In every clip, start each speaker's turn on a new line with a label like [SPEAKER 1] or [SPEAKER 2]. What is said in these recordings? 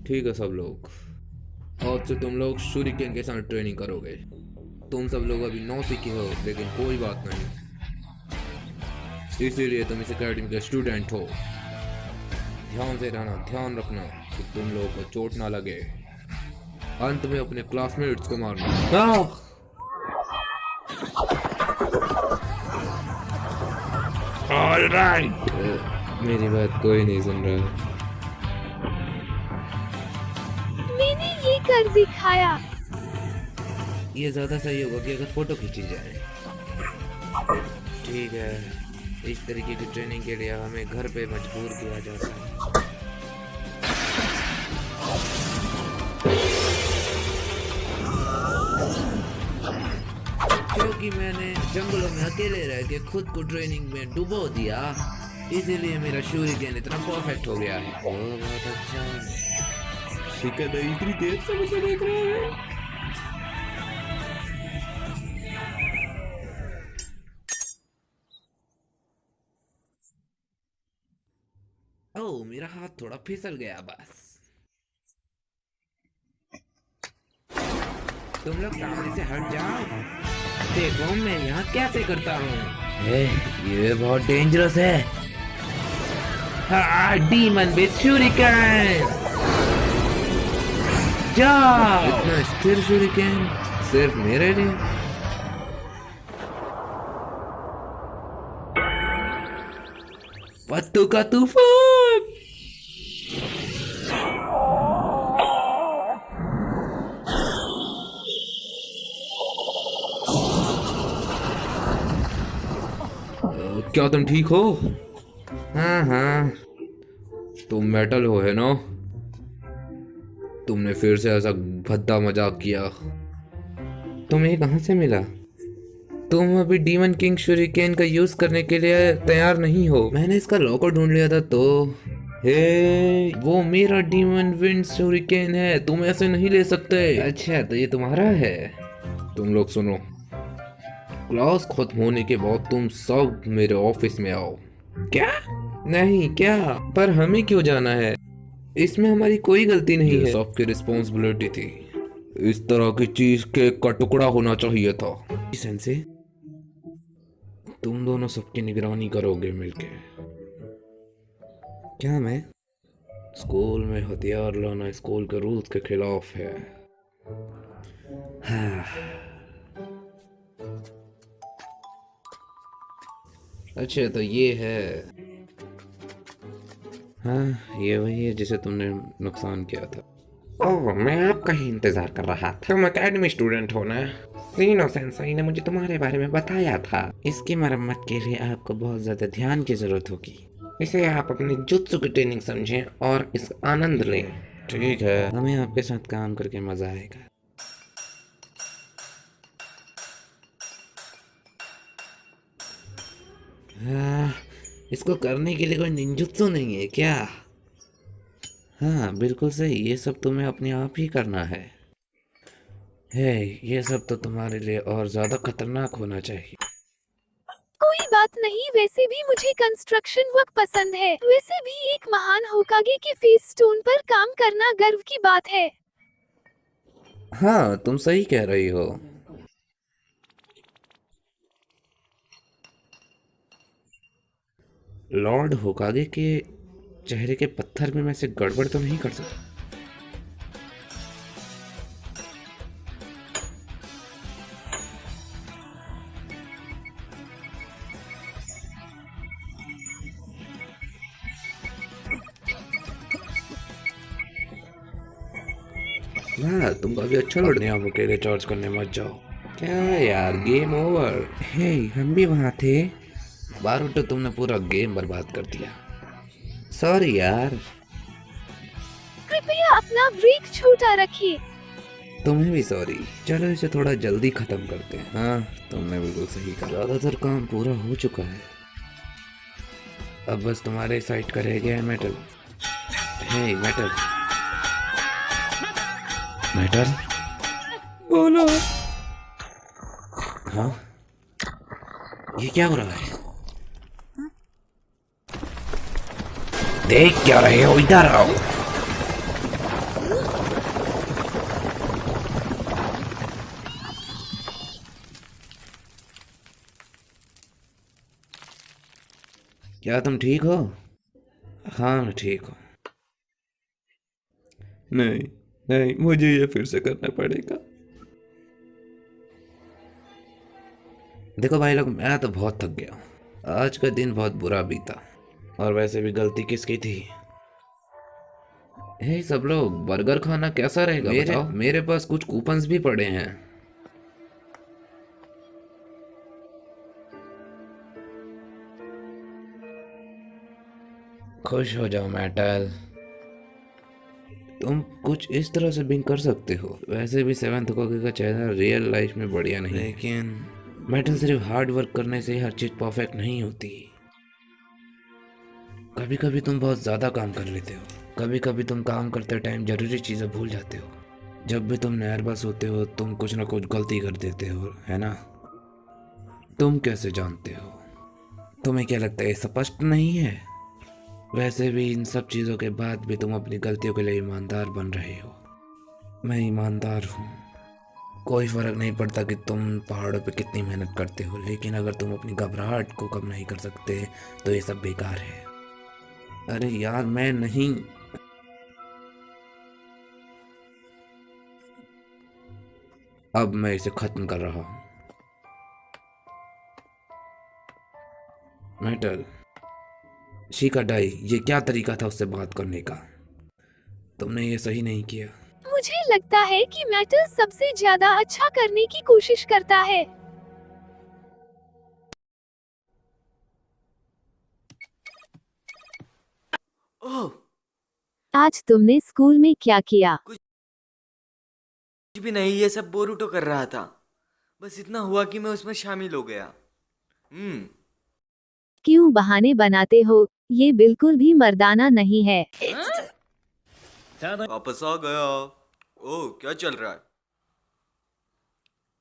[SPEAKER 1] ठीक है सब लोग, आज से तुम लोग शूरिकेन के साथ ट्रेनिंग करोगे। तुम सब लोग अभी 9 सीखे हो, लेकिन कोई बात नहीं, इसीलिए तुम इस एकेडमी के स्टूडेंट हो। ध्यान से रहना, ध्यान रखना कि तुम लोगों को चोट ना लगे। अंत में अपने क्लासमेट्स को मारना।
[SPEAKER 2] ऑलराइट।
[SPEAKER 1] मेरी बात कोई नहीं सुन रहा।
[SPEAKER 3] मैंने ये कर दिखाया।
[SPEAKER 1] ये ज्यादा सही होगा कि अगर फोटो खींची जाए। ठीक है, इस तरीके की ट्रेनिंग के लिए हमें घर पे मजबूर किया जाता है। क्योंकि मैंने जंगलों में अकेले रह के खुद को ट्रेनिंग में डुबो दिया, इसीलिए मेरा शूरिकेन इतना परफेक्ट हो गया है। वो बहुत अच्छा है। शिकंदर इतनी देर से मुझे देख रहा है। ओह, मेरा हाथ थोड़ा फिसल गया बस। तुम लोग सामने से हट जाओ। देखो मैं यहाँ कैसे करता हूँ। ये बहुत डेंजरस है। हाँ, डीमन बेस शूरिकेन। जा। इतना स्थिर शूरिकेन सिर्फ मेरे लिए। पत्तू का तूफान। क्या तुम ठीक हो? हाँ हाँ, तुम मेटल हो है ना? तुमने फिर से ऐसा भद्दा मजाक किया। तुम्हें कहाँ से मिला? तुम अभी डीमन किंग शूरिकेन का यूज करने के लिए तैयार नहीं हो। मैंने इसका लॉकर ढूंढ लिया था तो। हे, वो मेरा डीमन विंड शूरिकेन है, तुम ऐसे नहीं ले सकते। अच्छा तो ये तुम्हारा है। तुम लोग सुनो, क्लास खत्म होने के बाद तुम सब मेरे ऑफिस में आओ। क्या? नहीं क्या? पर हमें क्यों जाना है? इसमें हमारी कोई गलती नहीं है। सबकी रिस्पॉन्सिबिलिटी थी। इस तरह की चीज केक का टुकड़ा होना चाहिए था। सेंसे, तुम दोनों सबकी निगरानी करोगे मिलके। क्या मैं? स्कूल में हथियार लाना स्कूल के रूल्स के खिलाफ है। हाँ। अच्छा तो ये है। हाँ, ये वही है जिसे तुमने नुकसान किया था। ओह, मैं आपका ही इंतजार कर रहा था। तुम एकेडमी स्टूडेंट हो ना? सीनो सेंसेई ने मुझे तुम्हारे बारे में बताया था। इसकी मरम्मत के लिए आपको बहुत ज्यादा ध्यान की जरूरत होगी। इसे आप अपनी जुत्सु की ट्रेनिंग समझें और इसका आनंद लें। ठीक है, हमें आपके साथ काम करके मजा आएगा। हाँ, इसको करने के लिए कोई निंजुत्सु नहीं है क्या? हाँ बिल्कुल सही, ये सब तुम्हें अपने आप ही करना है। हे, ये सब तो तुम्हारे लिए और ज्यादा खतरनाक होना चाहिए।
[SPEAKER 3] कोई बात नहीं, वैसे भी मुझे कंस्ट्रक्शन वर्क पसंद है। वैसे भी एक महान होकागे के फेस स्टोन पर काम करना गर्व की बात है।
[SPEAKER 1] हाँ तुम सही कह रही हो। लॉर्ड होकागे के चेहरे के पत्थर में मैं से गड़बड़ तो नहीं कर सकता। वाह, तुम काफी अच्छा लड़ रहे हो। आप अकेले चार्ज करने मत जाओ। क्या यार, गेम ओवर। हे, हम भी वहां थे। बारूटो, तुमने पूरा गेम बर्बाद कर दिया। सॉरी यार।
[SPEAKER 3] कृपया अपना ब्रेक छोटा रखिए।
[SPEAKER 1] तुम्हें भी सॉरी। चलो इसे थोड़ा जल्दी खत्म करते हैं। हाँ, तुमने बिल्कुल सही कहा। ज्यादातर काम पूरा हो चुका है। अब बस तुम्हारे साइड का रह गया है मेटल। हे मेटल, मेटल बोलो। हाँ, ये क्या हो रहा है? देख क्या रहे हो, इधर आओ। क्या तुम ठीक हो? हाँ मैं ठीक हूँ। नहीं, नहीं, मुझे ये फिर से करना पड़ेगा। देखो भाई लोग, मैं तो बहुत थक गया हूँ। आज का दिन बहुत बुरा बीता। और वैसे भी गलती किसकी थी? हे सब लोग, बर्गर खाना कैसा रहेगा बताओ? मेरे पास कुछ कूपन्स भी पड़े हैं। खुश हो जाओ मेटल। तुम कुछ इस तरह से बिंग कर सकते हो। वैसे भी सेवंथ होके का चेहरा रियल लाइफ में बढ़िया नहीं, लेकिन मेटल सिर्फ हार्ड वर्क करने से हर चीज परफेक्ट नहीं होती। कभी कभी तुम बहुत ज्यादा काम कर लेते हो। कभी कभी तुम काम करते टाइम जरूरी चीजें भूल जाते हो। जब भी तुम नर्वस होते हो तुम कुछ ना कुछ गलती कर देते हो, है ना? तुम कैसे जानते हो? तुम्हें क्या लगता है ये स्पष्ट नहीं है? वैसे भी इन सब चीजों के बाद भी तुम अपनी गलतियों के लिए ईमानदार बन रहे हो। मैं ईमानदार हूँ। कोई फर्क नहीं पड़ता कि तुम पहाड़ों पे कितनी मेहनत करते हो, लेकिन अगर तुम अपनी घबराहट को कम नहीं कर सकते तो ये सब बेकार है। अरे यार मैं नहीं। अब मैं इसे खत्म कर रहा हूँ। मेटल, शिकाडाई, ये क्या तरीका था उससे बात करने का? तुमने ये सही नहीं किया।
[SPEAKER 3] मुझे लगता है कि मेटल सबसे ज्यादा अच्छा करने की कोशिश करता है।
[SPEAKER 2] ओह,
[SPEAKER 3] आज तुमने स्कूल में क्या किया?
[SPEAKER 2] कुछ भी नहीं, ये सब बोरुतो कर रहा था। बस इतना हुआ कि मैं उसमें शामिल हो गया।
[SPEAKER 3] क्यों बहाने बनाते हो? ये बिल्कुल भी मर्दाना नहीं है।
[SPEAKER 2] वापस आ गया। ओह, क्या चल रहा है?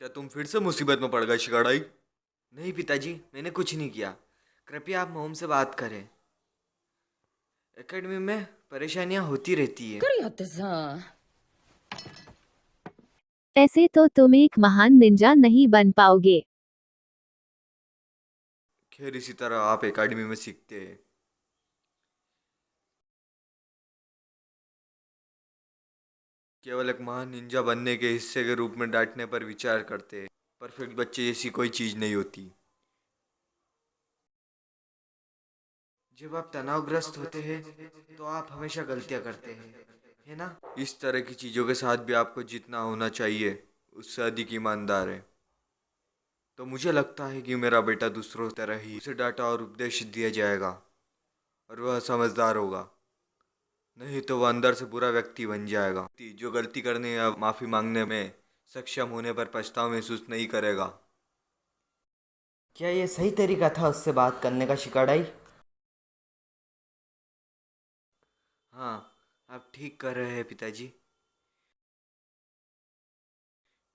[SPEAKER 2] क्या तुम फिर से मुसीबत में पड़ गए शिकाडाई? नहीं पिताजी, मैंने कुछ नहीं किया। कृपया आप मोम से बात करें। एकेडमी में परेशानियां होती रहती है।
[SPEAKER 3] ऐसे तो तुम एक महान निंजा नहीं बन पाओगे।
[SPEAKER 2] खैर, इसी तरह आप एकेडमी में सीखते हैं। केवल एक महान निंजा बनने के हिस्से के रूप में डांटने पर विचार करते हैं। परफेक्ट बच्चे जैसी कोई चीज नहीं होती। जब आप तनावग्रस्त होते हैं तो आप हमेशा गलतियां करते हैं, है ना? इस तरह की चीजों के साथ भी आपको जितना होना चाहिए उससे अधिक ईमानदार है। तो मुझे लगता है कि मेरा बेटा दूसरों की तरह ही उसे डांटा और उपदेश दिया जाएगा और वह समझदार होगा। नहीं तो वह अंदर से बुरा व्यक्ति बन जाएगा, जो गलती करने या माफी मांगने में सक्षम होने पर पछतावा महसूस नहीं करेगा।
[SPEAKER 4] क्या ये सही तरीका था उससे बात करने का शिकाडाई?
[SPEAKER 2] हाँ, आप ठीक कर रहे हैं पिताजी।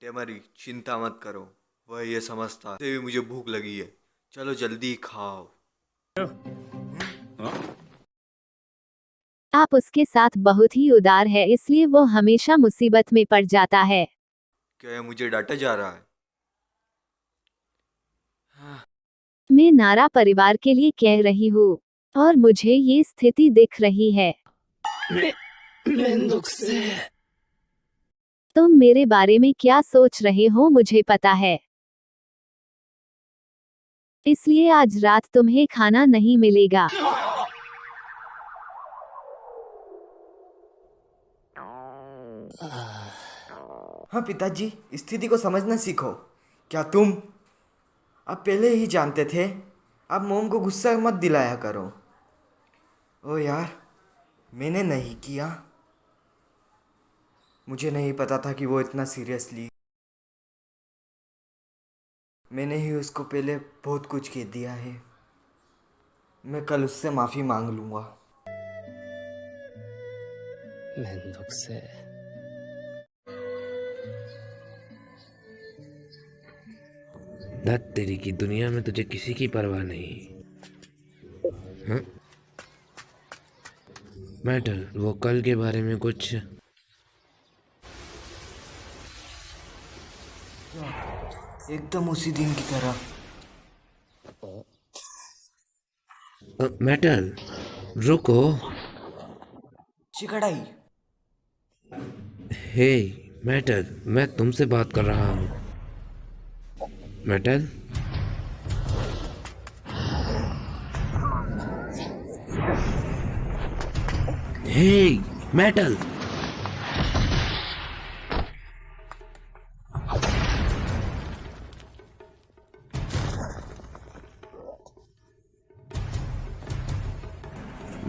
[SPEAKER 2] टेमरी, चिंता मत करो, वह ये समझता है। वैसे भी मुझे भूख लगी है, चलो जल्दी खाओ।
[SPEAKER 3] आप उसके साथ बहुत ही उदार है, इसलिए वो हमेशा मुसीबत में पड़ जाता है।
[SPEAKER 2] क्या यह मुझे डांटा जा रहा है?
[SPEAKER 3] मैं नारा परिवार के लिए कह रही हूँ और मुझे ये स्थिति दिख रही है। तुम मेरे बारे में क्या सोच रहे हो मुझे पता है, इसलिए आज रात तुम्हें खाना नहीं मिलेगा।
[SPEAKER 4] हाँ पिताजी, स्थिति को समझना सीखो। क्या तुम आप पहले ही जानते थे? आप मोम को गुस्सा मत दिलाया करो। ओ यार, मैंने नहीं किया। मुझे नहीं पता था कि वो इतना सीरियसली। मैंने ही उसको पहले बहुत कुछ कह दिया है। मैं कल उससे माफ़ी मांग लूँगा।
[SPEAKER 1] धत तेरी की दुनिया में तुझे किसी की परवाह नहीं। हाँ? मेटल, वो कल के बारे में कुछ?
[SPEAKER 4] एकदम उसी दिन की तरह।
[SPEAKER 1] मेटल, रुको।
[SPEAKER 4] शिकाडाई,
[SPEAKER 1] हे मेटल, मैं तुमसे बात कर रहा हूँ। मेटल, हे मेटल।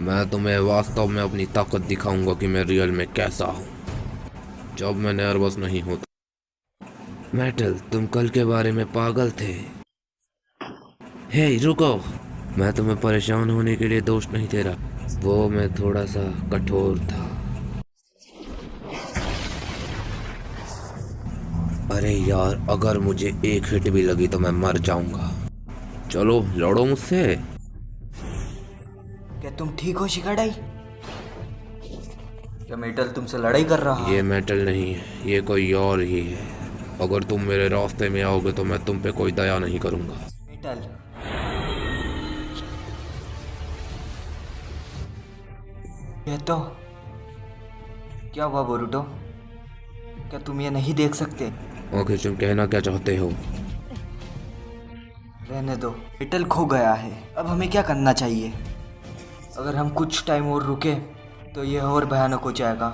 [SPEAKER 1] मैं तुम्हें वास्तव में अपनी ताकत दिखाऊंगा कि मैं रियल में कैसा हूँ जब मैं नर्वस नहीं होता। मेटल, तुम कल के बारे में पागल थे। हे रुको, मैं तुम्हें परेशान होने के लिए दोस्त नहीं दे रहा, वो मैं थोड़ा सा कठोर था। अरे यार, अगर मुझे एक हिट भी लगी तो मैं मर जाऊंगा। चलो लड़ो मुझसे।
[SPEAKER 4] क्या तुम ठीक हो शिकाडाई? क्या मेटल तुमसे लड़ाई कर रहा है?
[SPEAKER 1] ये मेटल नहीं है, ये कोई और ही है। अगर तुम मेरे रास्ते में आओगे तो मैं तुम पे कोई दया नहीं करूंगा।
[SPEAKER 4] मेटल, ये तो क्या हुआ बोरुटो? क्या तुम ये नहीं देख सकते?
[SPEAKER 1] ओके, तुम कहना क्या चाहते हो?
[SPEAKER 4] रहने दो, मेटल खो गया है। अब हमें क्या करना चाहिए? अगर हम कुछ टाइम और रुके तो ये और भयानक हो जाएगा।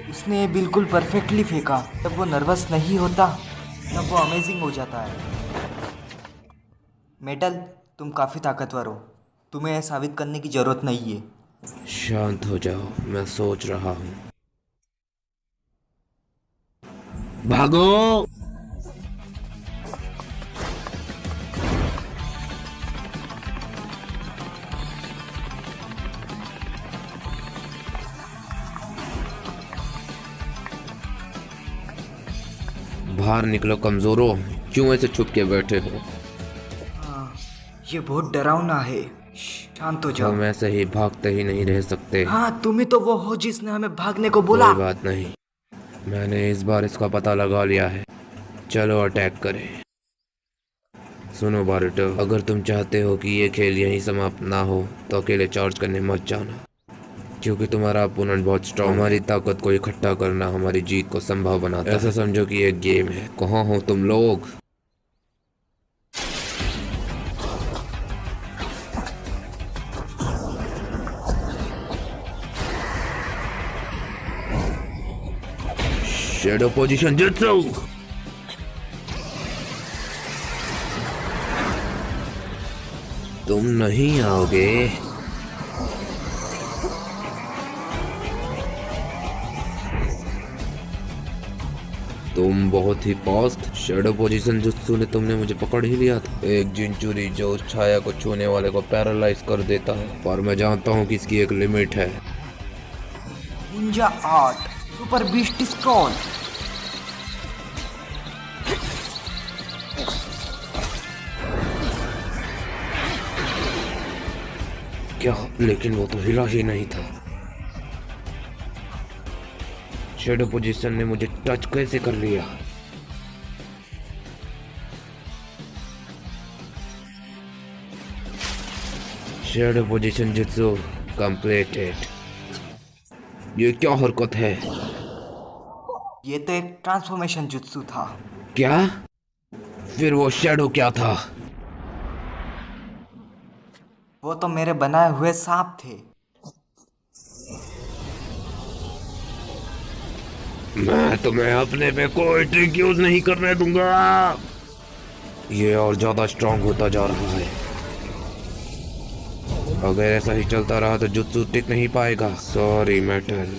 [SPEAKER 4] उसने ये बिल्कुल परफेक्टली फेंका। जब वो नर्वस नहीं होता तब वो अमेजिंग हो जाता है। मेटल, तुम काफ़ी ताकतवर हो, तुम्हें यह साबित करने की ज़रूरत नहीं है।
[SPEAKER 1] शांत हो जाओ, मैं सोच रहा हूँ। भागो। बाहर निकलो कमजोरों, क्यों ऐसे छुप के बैठे हो?
[SPEAKER 4] हाँ, ये बहुत डरावना है। शांत हो जाओ।
[SPEAKER 1] हम ऐसे ही भागते ही नहीं रह सकते।
[SPEAKER 4] हाँ, तुम ही तो वो हो जिसने हमें भागने को बोला।
[SPEAKER 1] कोई बात नहीं, मैंने इस बार इसका पता लगा लिया है। चलो अटैक करें। सुनो बारूटो, अगर तुम चाहते हो कि ये खेल यहीं समाप्त ना हो तो अकेले चार्ज करने मत जाना, क्योंकि तुम्हारा अपोनेंट बहुत स्ट्रॉन्ग। हमारी ताकत को इकट्ठा करना हमारी जीत को संभव बनाता है। ऐसा समझो कि ये गेम है। कहाँ हो तुम लोग? Shadow position jutsu. तुम नहीं आओगे। तुम बहुत ही फास्ट। शेडो पोजीशन जुत्सु ने तुमने मुझे पकड़ ही लिया था। एक जिंचुरी जो उस छाया को छूने वाले को पैरालाइज कर देता है, पर मैं जानता हूँ कि इसकी एक लिमिट है।
[SPEAKER 4] Ninja art super beast scroll.
[SPEAKER 1] क्या? लेकिन वो तो हिला ही नहीं था। शेडो पोजीशन ने मुझे टच कैसे कर लिया? Shadow position jutsu completed. ये क्या हरकत है?
[SPEAKER 4] ये तो एक ट्रांसफॉर्मेशन जुत्सु था।
[SPEAKER 1] क्या? फिर वो शेडो क्या था?
[SPEAKER 4] वो तो मेरे बनाए हुए सांप थे।
[SPEAKER 1] मैं तुम्हें अपने पे कोई ट्रिक यूज नहीं करने दूंगा। ये और ज्यादा स्ट्रांग होता जा रहा है। अगर ऐसा ही चलता रहा तो जुत्सु टिक नहीं पाएगा। Sorry metal.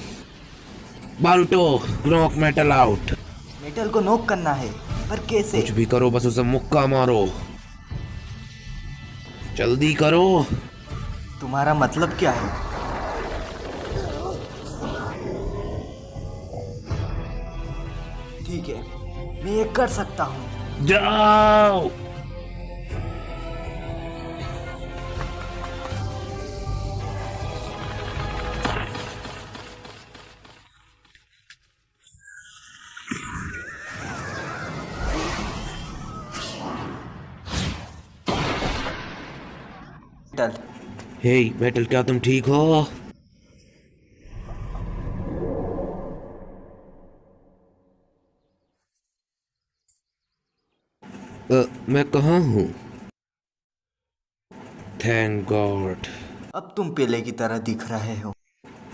[SPEAKER 1] Boruto, knock metal out.
[SPEAKER 4] Metal को नॉक करना है, पर कैसे?
[SPEAKER 1] कुछ भी करो, बस उसे मुक्का मारो। जल्दी करो।
[SPEAKER 4] तुम्हारा मतलब क्या है? ठीक है, मैं ये कर सकता हूँ।
[SPEAKER 1] जाओ।
[SPEAKER 4] टल
[SPEAKER 1] हे मेटल, क्या तुम ठीक हो? मैं कहाँ हूँ? Thank God.
[SPEAKER 4] अब तुम पहले की तरह दिख रहे हो।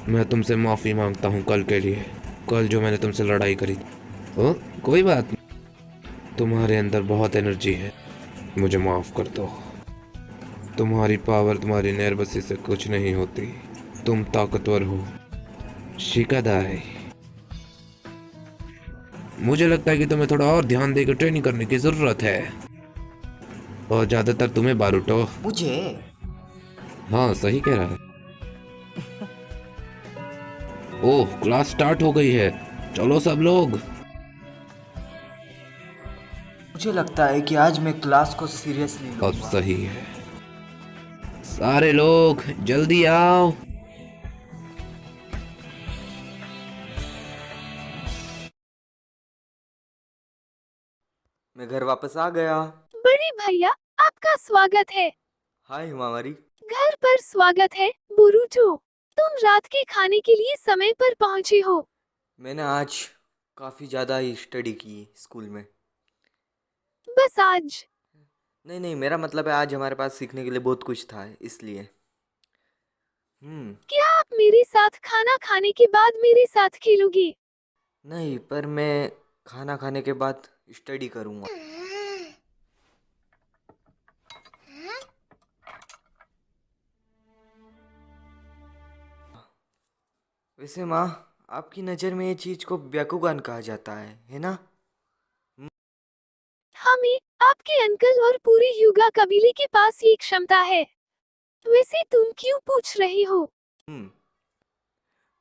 [SPEAKER 1] मैं तुमसे माफ़ी मांगता हूँ कल के लिए, कल जो मैंने तुमसे लड़ाई करी। ओ, कोई बात नहीं, तुम्हारे अंदर बहुत एनर्जी है, मुझे माफ़ कर दो। तुम्हारी पावर तुम्हारी नर्वसी से कुछ नहीं होती, तुम ताकतवर हो शिकादाई। मुझे लगता है कि तुम्हें थोड़ा और ध्यान देकर ट्रेनिंग करने की ज़रूरत है, और ज़्यादातर तुम्हें बारूटो।
[SPEAKER 4] मुझे
[SPEAKER 1] हाँ सही कह रहा है। ओह, क्लास स्टार्ट हो गई है, चलो सब लोग।
[SPEAKER 4] मुझे लगता है कि आज मैं क्लास को सीरियसली
[SPEAKER 1] अब
[SPEAKER 4] लूंगा।
[SPEAKER 1] सही है, सारे लोग जल्दी आओ।
[SPEAKER 2] मैं घर वापस आ गया।
[SPEAKER 3] बड़े भैया, आपका स्वागत है।
[SPEAKER 2] हाय हिमावरी।
[SPEAKER 3] घर पर स्वागत है बुरुटो। तुम रात के खाने के लिए समय पर पहुंचे हो।
[SPEAKER 2] मैंने आज काफ़ी ज़्यादा ही स्टडी की स्कूल में।
[SPEAKER 3] बस आज?
[SPEAKER 2] नहीं नहीं, मेरा मतलब है आज हमारे पास सीखने के लिए बहुत कुछ था, इसलिए।
[SPEAKER 3] क्या आप मेरे साथ खाना खाने के बाद मेरे साथ खेलोगे?
[SPEAKER 2] नहीं, पर मैं खाना खाने के बाद स्टडी करूँगा। वैसे माँ, आपकी नज़र में ये चीज़ को ब्याकुगान कहा जाता है ना?
[SPEAKER 3] हमें, आपके अंकल और पूरे युगा कबीले के पास ये क्षमता है। वैसे तुम क्यों पूछ रही हो?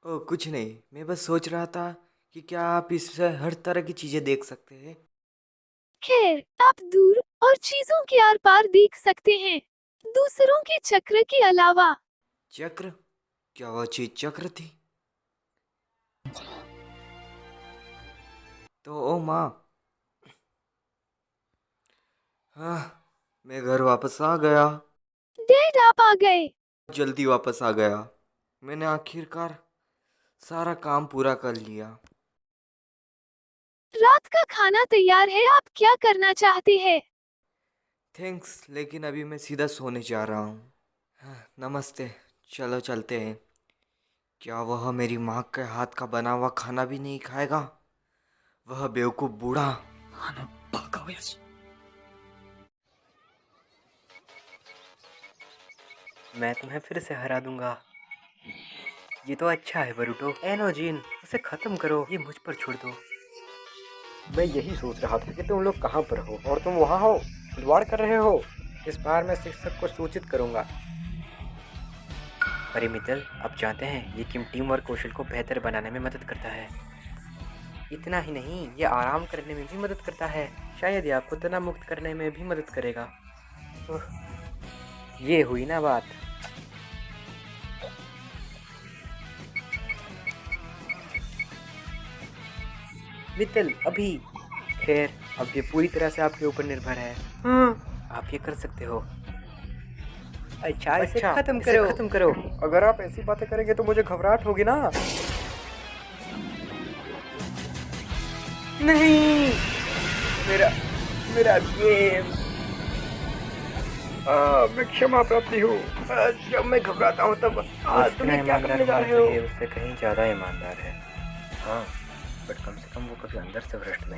[SPEAKER 2] ओह कुछ नहीं, मैं बस सोच रहा था कि क्या आप इससे हर तरह की चीज़ें देख सकते हैं?
[SPEAKER 3] खैर, आप दूर और चीजों के आर पार देख सकते हैं, दूसरों के चक्र के अलावा।
[SPEAKER 2] चक्र? क्या वह चीज़ चक्र थी? तो ओ माँ, हाँ, मैं घर वापस आ गया।
[SPEAKER 3] डैड, आप आ गए।
[SPEAKER 2] जल्दी वापस आ गया। मैंने आखिरकार सारा काम पूरा कर लिया।
[SPEAKER 3] रात का खाना तैयार है, आप क्या करना चाहते हैं?
[SPEAKER 2] थैंक्स, लेकिन अभी मैं सीधा सोने जा रहा हूँ। हाँ, नमस्ते, चलो चलते हैं। क्या वह मेरी माँ के हाथ का बना हुआ खाना भी नहीं खाएगा? वह बेवकूफ़ बूढ़ा।
[SPEAKER 5] मैं तुम्हें फिर से हरा दूंगा। ये तो अच्छा है बरूटो। एनोजीन, उसे खत्म करो, ये मुझ पर छोड़ दो।
[SPEAKER 6] मैं यही सोच रहा था कि तुम लोग कहाँ पर हो और तुम वहाँ हो, खिलवाड़ कर रहे हो। इस बार मैं शिक्षक को सूचित करूँगा।
[SPEAKER 5] परिमितल, आप जानते हैं ये टीम और कौशल को बेहतर बनाने में मदद करता है। इतना ही नहीं, ये आराम करने में भी मदद करता है। शायद ये आपको तनाव मुक्त करने में भी मदद करेगा। ये हुई ना बात। मित्तल, अभी। खैर, अब ये पूरी तरह से आपके ऊपर निर्भर है। आप ये कर सकते हो। अच्छा, इसे खत्म करो।
[SPEAKER 6] अगर आप ऐसी बातें करेंगे तो मुझे घबराहट होगी ना।
[SPEAKER 5] नहीं, मेरा गेम।
[SPEAKER 6] मैं क्षमा प्राप्ति हूँ। जब मैं घबराता हूँ तब तुम ये क्या करने जा रहे हो?
[SPEAKER 5] उससे कहीं ज़्यादा ईमानदार है। हाँ, बट कम से कम वो कभी अंदर से भ्रष्ट नहीं।